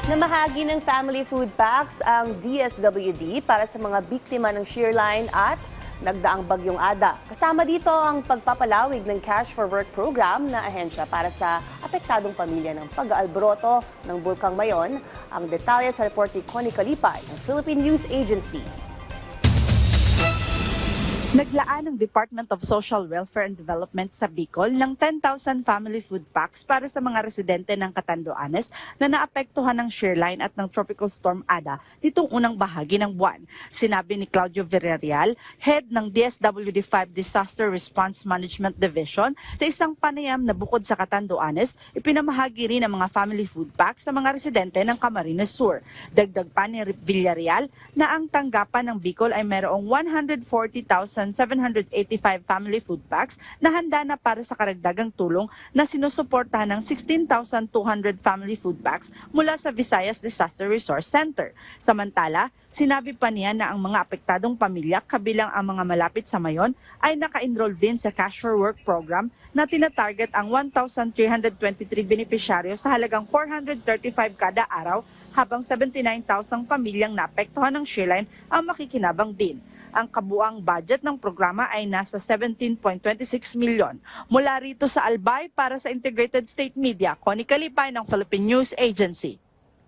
Namahagi ng family food packs ang DSWD para sa mga biktima ng shearline at nagdaang bagyong Ada. Kasama dito ang pagpapalawig ng Cash for Work program na ahensya para sa apektadong pamilya ng pag-aalboroto ng Bulkang Mayon. Ang detalye sa report ni Connie Kalipay ng Philippine News Agency. Naglaan ng Department of Social Welfare and Development sa Bicol ng 10,000 family food packs para sa mga residente ng Catanduanes na naapektuhan ng shearline at ng Tropical Storm Ada nitong unang bahagi ng buwan. Sinabi ni Claudio Villarreal, head ng DSWD-5 Disaster Response Management Division, sa isang panayam na bukod sa Catanduanes, ipinamahagi rin ang mga family food packs sa mga residente ng Camarines Sur. Dagdag pa ni Villarreal na ang tanggapan ng Bicol ay mayroong 140,785 family food packs na handa na para sa karagdagang tulong na sinusuportahan ng 16,200 family food packs mula sa Visayas Disaster Resource Center. Samantala, sinabi pa niya na ang mga apektadong pamilya kabilang ang mga malapit sa Mayon ay naka-enroll din sa Cash for Work program na tinatarget ang 1,323 benepisyaryo sa halagang 435 kada araw habang 79,000 pamilyang naapektuhan ng shearline ang makikinabang din. Ang kabuang budget ng programa ay nasa 17.26 milyon. Mula rito sa Albay para sa Integrated State Media, Connie Kalipay ng Philippine News Agency.